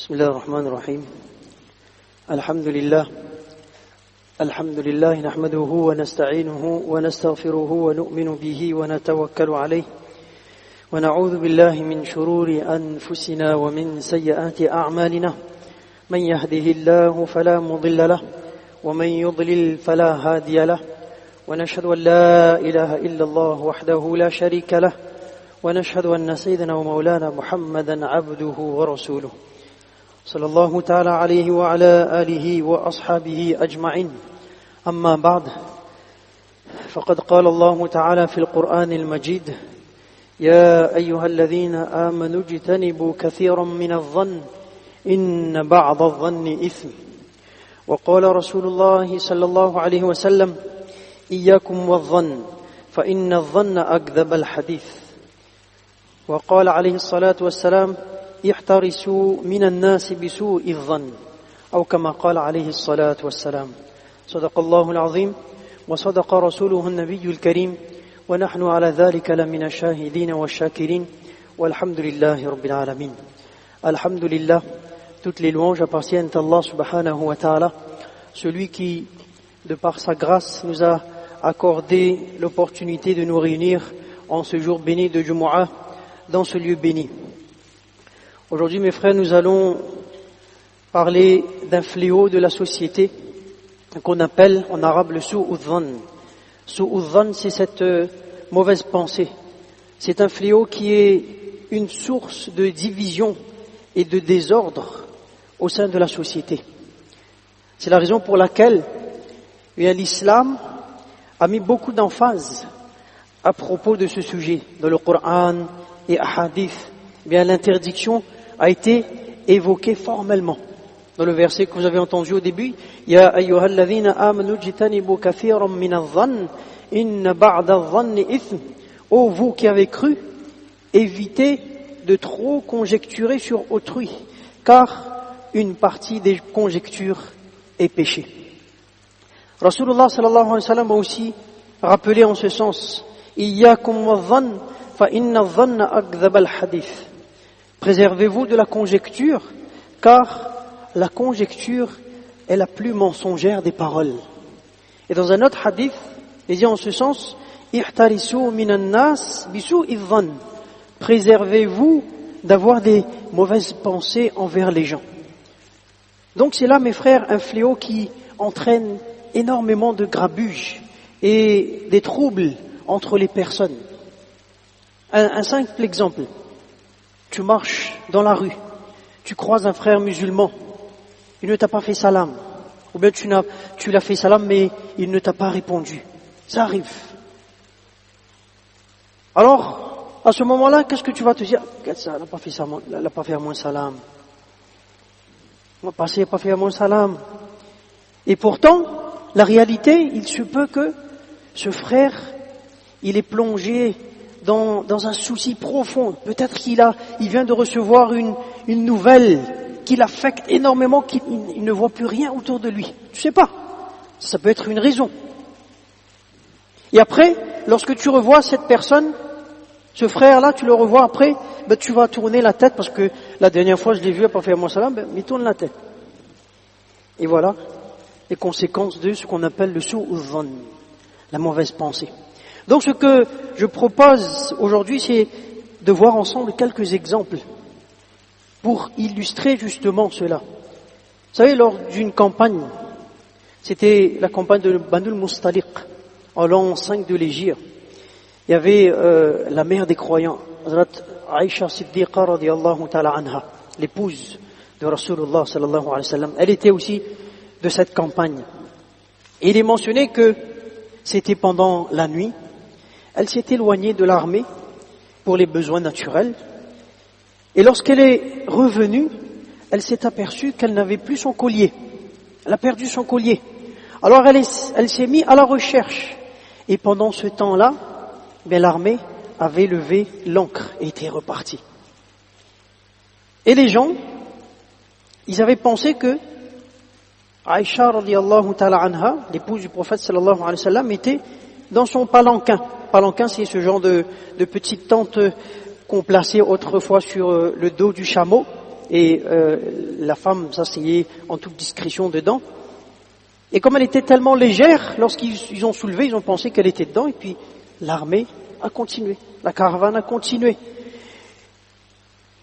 بسم الله الرحمن الرحيم الحمد لله نحمده ونستعينه ونستغفره ونؤمن به ونتوكل عليه ونعوذ بالله من شرور أنفسنا ومن سيئات أعمالنا من يهده الله فلا مضل له ومن يضلل فلا هادي له ونشهد أن لا إله إلا الله وحده لا شريك له ونشهد أن سيدنا ومولانا محمدا عبده ورسوله صلى الله تعالى عليه وعلى آله وأصحابه أجمعين أما بعد فقد قال الله تعالى في القرآن المجيد يا أيها الذين آمنوا اجتنبوا كثيرا من الظن إن بعض الظن إثم وقال رسول الله صلى الله عليه وسلم إياكم والظن فإن الظن أكذب الحديث وقال عليه الصلاة والسلام احترسوا من الناس بسوء الظن أو كما قال عليه الصلاة والسلام صدق الله العظيم وصدق رسوله النبي الكريم ونحن على ذلك لمن الشاهدين والشاكرين والحمد لله رب العالمين. الحمد لله, toutes les louanges appartiennent à Allah subhanahu wa ta'ala, celui qui, de par sa grâce, nous a accordé l'opportunité de nous réunir en ce jour béni de Jumu'ah, dans ce lieu béni. Aujourd'hui, mes frères, nous allons parler d'un fléau de la société qu'on appelle en arabe le su'udhan. Su'udhan, c'est cette mauvaise pensée. C'est un fléau qui est une source de division et de désordre au sein de la société. C'est la raison pour laquelle l'islam a mis beaucoup d'emphase à propos de ce sujet. Dans le Coran et Hadith, l'interdiction a été évoquée formellement. Dans le verset que vous avez entendu au début, Ya ayyuhalladhina amanu jitanibu kathiran min adh-dhann inna ba'da adh-dhanni ithm. Ô vous qui avez cru, évitez de trop conjecturer sur autrui, car une partie des conjectures est péché. Rasulullah sallallahu alayhi wa sallam a aussi rappelé en ce sens, Iyyakum wadh-dhann fa inna adh-dhanna akdhab al-hadith. Préservez-vous de la conjecture, car la conjecture est la plus mensongère des paroles. Et dans un autre hadith, il dit en ce sens, Ihtarisu minan nas bisu'i dhann. Préservez-vous d'avoir des mauvaises pensées envers les gens. Donc c'est là, mes frères, un fléau qui entraîne énormément de grabuge et des troubles entre les personnes. Un simple exemple. Tu marches dans la rue, tu croises un frère musulman, il ne t'a pas fait salam, ou bien tu l'as fait salam mais il ne t'a pas répondu. Ça arrive. Alors, à ce moment-là, qu'est-ce que tu vas te dire? Elle n'a pas fait à moi salam. Elle n'a pas fait à moi salam. Et pourtant, la réalité, il se peut que ce frère, il est plongé dans un souci profond. Peut-être qu'il vient de recevoir une nouvelle qui l'affecte énormément, qu'il ne voit plus rien autour de lui. Tu sais pas. Ça peut être une raison. Et après, lorsque tu revois cette personne, ce frère-là, tu le revois après, tu vas tourner la tête parce que la dernière fois je l'ai vu, il n'a pas fait à moi salam, il tourne la tête. Et voilà les conséquences de ce qu'on appelle le su'udhan, la mauvaise pensée. Donc ce que je propose aujourd'hui, c'est de voir ensemble quelques exemples pour illustrer justement cela. Vous savez, lors d'une campagne, c'était la campagne de Banul Mustaliq, en l'an 5 de l'Hégire, il y avait la mère des croyants, Hazrat Aïcha Siddiqa radiyallahu ta'ala anha, l'épouse de Rasulullah sallallahu alayhi wa sallam. Elle était aussi de cette campagne. Et il est mentionné que c'était pendant la nuit. Elle s'est éloignée de l'armée pour les besoins naturels. Et lorsqu'elle est revenue, elle s'est aperçue qu'elle n'avait plus son collier. Elle a perdu son collier. Alors elle s'est mise à la recherche. Et pendant ce temps-là, l'armée avait levé l'ancre et était repartie. Et les gens, ils avaient pensé que Aïcha radiyallahu ta'ala anha, l'épouse du prophète sallallahu alayhi wa sallam, était dans son palanquin. Palanquin, c'est ce genre de petite tente qu'on plaçait autrefois sur le dos du chameau et la femme s'asseyait en toute discrétion dedans. Et comme elle était tellement légère, lorsqu'ils ont soulevé, ils ont pensé qu'elle était dedans, et puis l'armée a continué, la caravane a continué.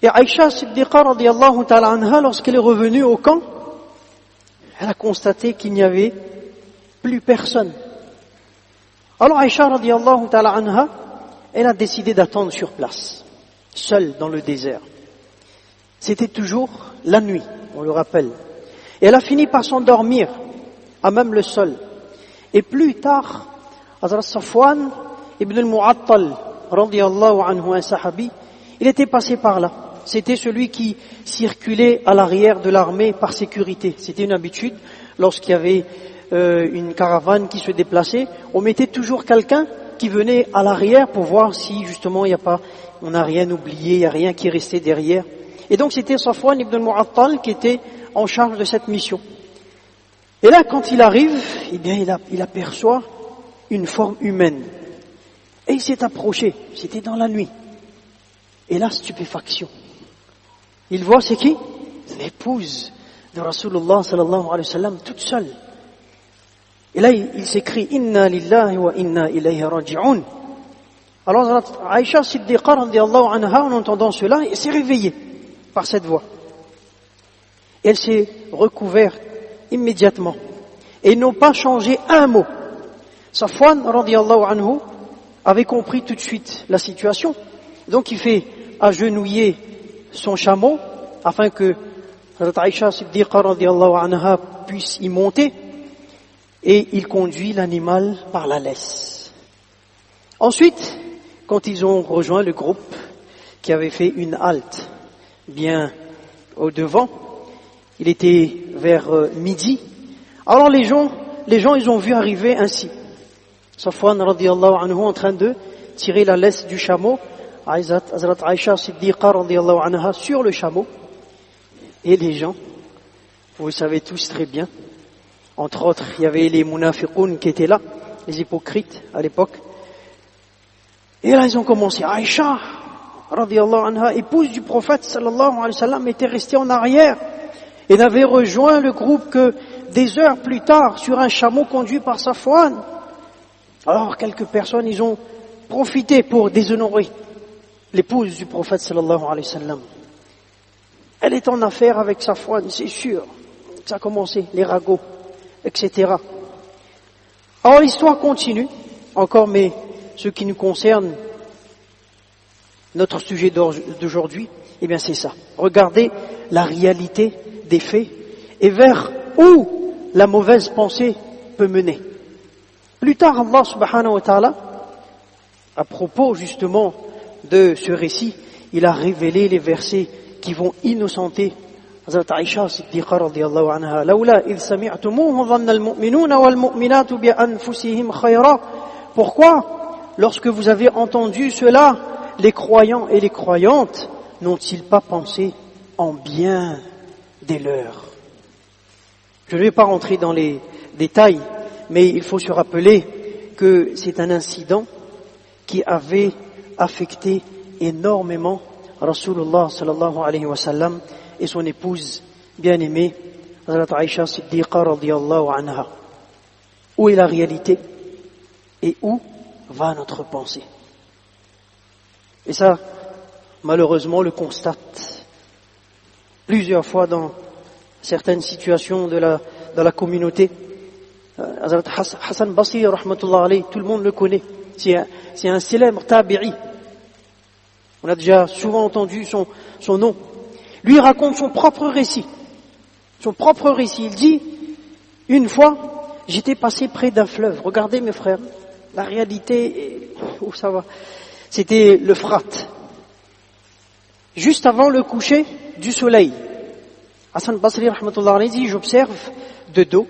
Et Aïcha Siddiqa radiyallahu ta'ala anha, lorsqu'elle est revenue au camp, elle a constaté qu'il n'y avait plus personne. Alors Aïcha radiyallahu ta'ala anha, elle a décidé d'attendre sur place, seule dans le désert. C'était toujours la nuit, on le rappelle. Et elle a fini par s'endormir, à même le sol. Et plus tard, Hazrat Safwan ibn al-Mu'attal, radiyallahu anhu, un sahabi, il était passé par là. C'était celui qui circulait à l'arrière de l'armée par sécurité. C'était une habitude, lorsqu'il y avait une caravane qui se déplaçait, on mettait toujours quelqu'un qui venait à l'arrière pour voir si justement on n'a rien oublié, il n'y a rien qui restait derrière. Et donc c'était Safwan ibn al-Mu'attal qui était en charge de cette mission. Et là, quand il arrive, eh bien, il aperçoit une forme humaine. Et il s'est approché, c'était dans la nuit. Et là, stupéfaction. Il voit, c'est qui? C'est l'épouse de Rasulullah sallallahu alayhi wa sallam, toute seule. Et là, il s'écrie, Inna lillahi wa inna ilayhi raji'un. Alors, Aïcha Siddiqa radiyallahu anha, en entendant cela, elle s'est réveillée par cette voix. Et elle s'est recouverte immédiatement. Et ils n'ont pas changé un mot. Safwan radiyallahu anhu avait compris tout de suite la situation. Donc il fait agenouiller son chameau afin que Aïcha Siddiqa radiyallahu anha puisse y monter, et il conduit l'animal par la laisse. Ensuite, quand ils ont rejoint le groupe qui avait fait une halte bien au devant, il était vers midi. Alors les gens ils ont vu arriver ainsi Safwan radiyallahu anhu en train de tirer la laisse du chameau, Hazrat Aïcha Siddiqa radiyallahu anha sur le chameau, et les gens, vous le savez tous très bien, entre autres il y avait les munafiqoun qui étaient là, les hypocrites à l'époque, et là ils ont commencé. Aïcha radiyallahu anha, épouse du prophète sallallahu alayhi wa sallam, était restée en arrière et n'avait rejoint le groupe que des heures plus tard sur un chameau conduit par Safwan. Alors quelques personnes, ils ont profité pour déshonorer l'épouse du prophète sallallahu alayhi wa sallam. Elle est en affaire avec Safwan, c'est sûr. Ça a commencé, les ragots, etc. Alors l'histoire continue encore, mais ce qui nous concerne, notre sujet d'aujourd'hui, eh bien c'est ça. Regardez la réalité des faits et vers où la mauvaise pensée peut mener. Plus tard, Allah subhanahu wa ta'ala, à propos justement de ce récit, il a révélé les versets qui vont innocenter Hazrat Aïcha Siddiqa radiyallahu anha. Laoula idh sami'tumuhu dhanna al-mu'minuna wal-mu'minatu bi anfusihim khayra. Pourquoi, lorsque vous avez entendu cela, les croyants et les croyantes n'ont-ils pas pensé en bien des leurs? Je ne vais pas rentrer dans les détails, mais il faut se rappeler que c'est un incident qui avait affecté énormément Rasulullah sallallahu alayhi wa sallam et son épouse bien-aimée, Hazrat Aïcha Siddiqa radiyallahu anha. Où est la réalité et où va notre pensée? Et ça, malheureusement, on le constate plusieurs fois dans certaines situations de la communauté. Hazrat Hassan Basri, rahmatullah alayhi, tout le monde le connaît. C'est un célèbre tabi'i. On a déjà souvent entendu son nom. Lui raconte son propre récit. Son propre récit. Il dit, une fois, j'étais passé près d'un fleuve. Regardez mes frères, la réalité, où ça va? C'était l'Euphrate. Juste avant le coucher du soleil. Hassan Basri, rahmatullah alayhi, dit, j'observe de dos,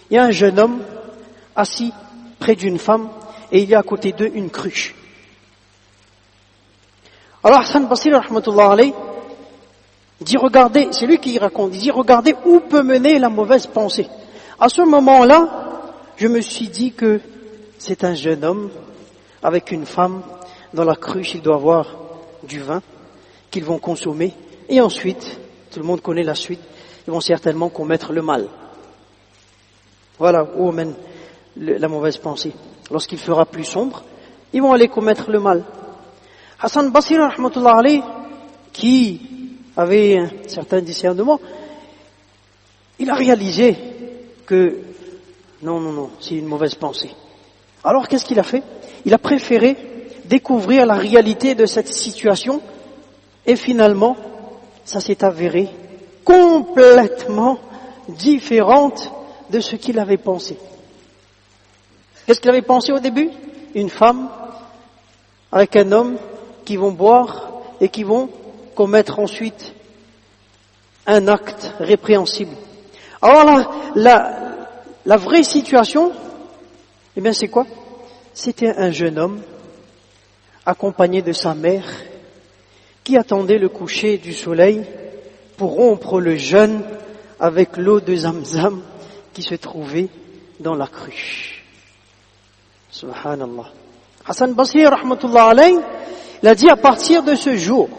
il y a un jeune homme assis près d'une femme et il y a à côté d'eux une cruche. Alors Hassan Basri, rahmatullah alayhi, dit, regardez, c'est lui qui raconte, il dit, regardez où peut mener la mauvaise pensée. À ce moment-là, je me suis dit que c'est un jeune homme avec une femme. Dans la cruche, il doit avoir du vin qu'ils vont consommer. Et ensuite, tout le monde connaît la suite, ils vont certainement commettre le mal. Voilà où mène la mauvaise pensée. Lorsqu'il fera plus sombre, ils vont aller commettre le mal. Hassan Basri, rahmatullah alayh, qui avait un certain discernement, il a réalisé que non, c'est une mauvaise pensée. Alors qu'est-ce qu'il a fait? Il a préféré découvrir la réalité de cette situation et finalement, ça s'est avéré complètement différente de ce qu'il avait pensé. Qu'est-ce qu'il avait pensé au début? Une femme avec un homme qui vont boire et qui vont commettre ensuite un acte répréhensible. Alors la vraie situation, eh bien c'est quoi? C'était un jeune homme accompagné de sa mère qui attendait le coucher du soleil pour rompre le jeûne avec l'eau de Zamzam qui se trouvait dans la cruche. Subhanallah. Hassan Basri, rahmatullah alayh, il a dit à partir de ce jour,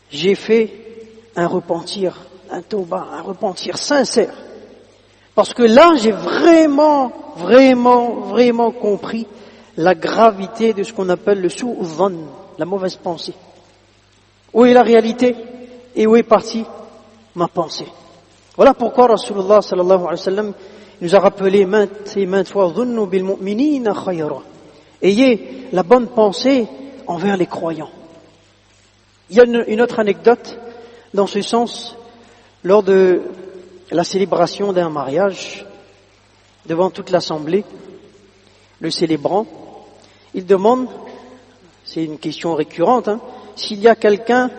j'ai fait un repentir, un tauba, un repentir sincère. Parce que là, j'ai vraiment compris la gravité de ce qu'on appelle le su'udhan, la mauvaise pensée. Où est la réalité et où est partie ma pensée? Voilà pourquoi Rasulullah sallallahu alayhi wa sallam nous a rappelé maintes et maintes fois dhunnu bil mu'minina khayra. Ayez la bonne pensée envers les croyants. Il y a une autre anecdote dans ce sens lors de la célébration d'un mariage devant toute l'assemblée. Le célébrant, il demande, c'est une question récurrente, s'il y a quelqu'un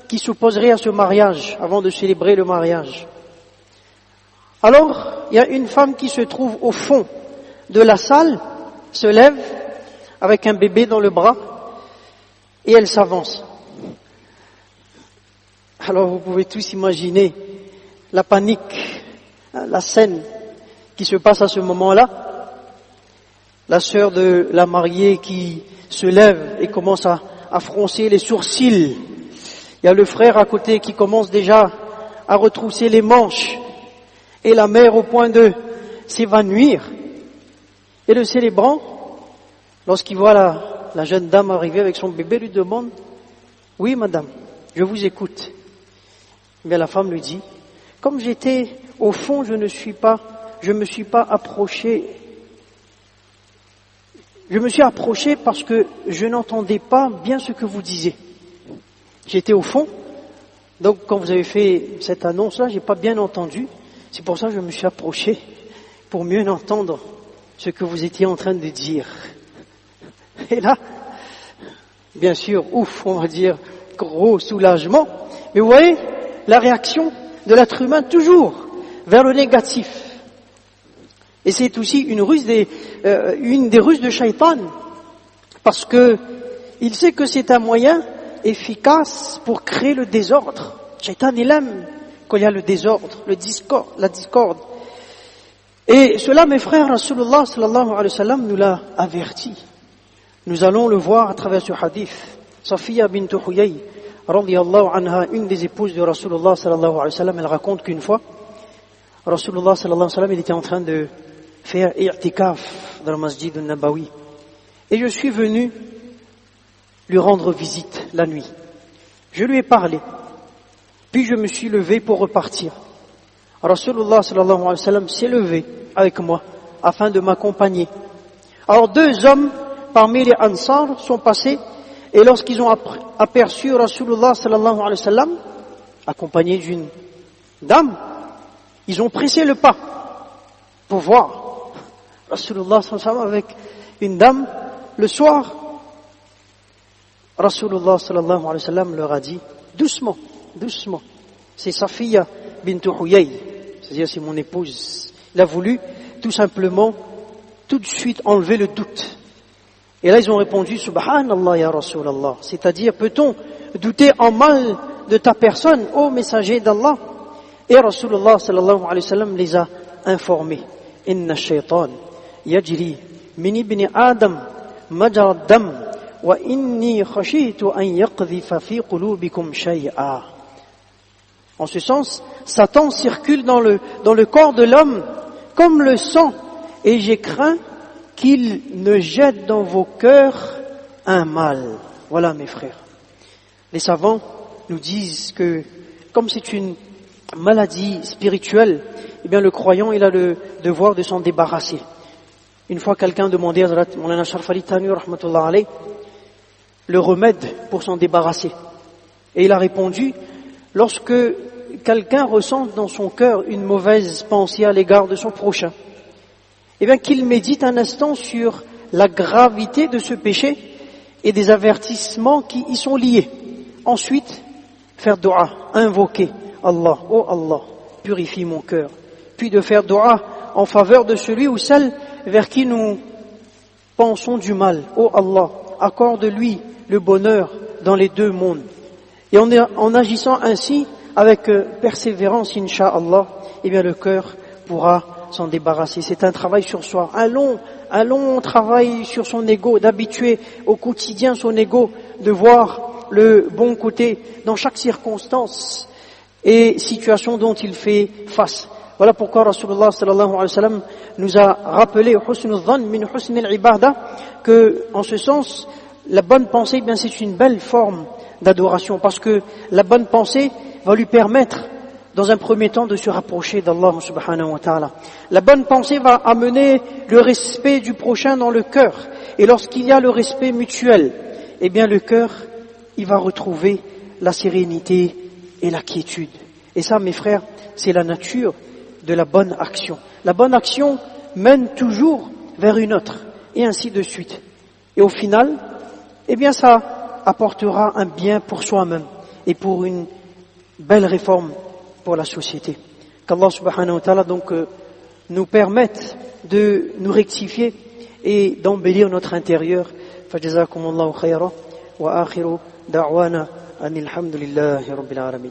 qui s'opposerait à ce mariage avant de célébrer le mariage. Alors, il y a une femme qui se trouve au fond de la salle, se lève avec un bébé dans le bras et elle s'avance. Alors vous pouvez tous imaginer la panique, la scène qui se passe à ce moment-là. La sœur de la mariée qui se lève et commence à froncer les sourcils. Il y a le frère à côté qui commence déjà à retrousser les manches. Et la mère au point de s'évanouir. Et le célébrant, lorsqu'il voit la jeune dame arriver avec son bébé, lui demande « Oui, madame, je vous écoute. » Mais la femme lui dit « Comme j'étais au fond, je me suis pas approché. Je me suis approché parce que je n'entendais pas bien ce que vous disiez. J'étais au fond, donc quand vous avez fait cette annonce-là, j'ai pas bien entendu. C'est pour ça que je me suis approché pour mieux entendre ce que vous étiez en train de dire. » Et là, bien sûr, on va dire, gros soulagement. Mais vous voyez, la réaction de l'être humain toujours vers le négatif. Et c'est aussi une des ruses de Shaitan, parce que il sait que c'est un moyen efficace pour créer le désordre. Shaitan, il aime quand il y a le désordre, la discorde. Et cela, mes frères, Rasulullah sallallahu alayhi wa sallam nous l'a averti. Nous allons le voir à travers ce hadith. Safiya bint Huyay, radiyallahu anha, une des épouses de Rasulullah sallallahu alayhi wa sallam, elle raconte qu'une fois, Rasulullah sallallahu alayhi wa sallam, il était en train de faire i'tikaf dans le masjid al-Nabawi. Et je suis venu lui rendre visite la nuit. Je lui ai parlé. Puis je me suis levé pour repartir. Rasulullah sallallahu alayhi wa sallam s'est levé avec moi afin de m'accompagner. Alors 2 hommes parmi les Ansar sont passés et lorsqu'ils ont aperçu Rasulullah sallallahu alayhi wa sallam accompagné d'une dame, ils ont pressé le pas pour voir Rasulullah sallallahu alayhi wa sallam avec une dame le soir. Rasulullah sallallahu alayhi wa sallam leur a dit doucement, c'est Safiya bint Huyay, c'est-à-dire c'est mon épouse. Il a voulu tout simplement tout de suite enlever le doute. Et là ils ont répondu Subhanallah ya Rasulallah, c'est-à-dire peut-on douter en mal de ta personne, ô messager d'Allah? Et Rasulullah sallallahu alayhi wa sallam les a informés. Inna shaytan yajri min ibn Adam majra ad-dam wa inni khashitu an yaqdhifa fi qulubikum shay'a. En ce sens, Satan circule dans le corps de l'homme comme le sang, et j'ai craint qu'il ne jette dans vos cœurs un mal. Voilà mes frères. Les savants nous disent que comme c'est une maladie spirituelle, eh bien le croyant il a le devoir de s'en débarrasser. Une fois quelqu'un demandait à Hazrat Moulana Sharaf Ali Thanwi rahmatullah alayh le remède pour s'en débarrasser. Et il a répondu, lorsque quelqu'un ressent dans son cœur une mauvaise pensée à l'égard de son prochain, eh bien qu'il médite un instant sur la gravité de ce péché et des avertissements qui y sont liés. Ensuite, faire dua, invoquer Allah, oh Allah, purifie mon cœur. Puis de faire dua en faveur de celui ou celle vers qui nous pensons du mal. Oh Allah, accorde-lui le bonheur dans les deux mondes. Et en agissant ainsi, avec persévérance, incha'Allah, eh bien le cœur pourra s'en débarrasser. C'est un travail sur soi, un long travail sur son ego, d'habituer au quotidien son ego, de voir le bon côté dans chaque circonstance et situation dont il fait face. Voilà pourquoi Rasulullah sallallahu alayhi wa sallam nous a rappelé husnul dhann min husnil ibadah, que en ce sens la bonne pensée, eh bien c'est une belle forme d'adoration, parce que la bonne pensée va lui permettre dans un premier temps de se rapprocher d'Allah subhanahu wa ta'ala. La bonne pensée va amener le respect du prochain dans le cœur, et lorsqu'il y a le respect mutuel, eh bien le cœur il va retrouver la sérénité et la quiétude. Et ça mes frères, c'est la nature de la bonne action. La bonne action mène toujours vers une autre, et ainsi de suite. Et au final, eh bien ça apportera un bien pour soi-même et pour une belle réforme pour la société. Qu'Allah subhanahu wa ta'ala donc nous permette de nous rectifier et d'embellir notre intérieur. Fajazakumullahu khayran wa akhiru da'wana anil hamdulillahi rabbil alamin.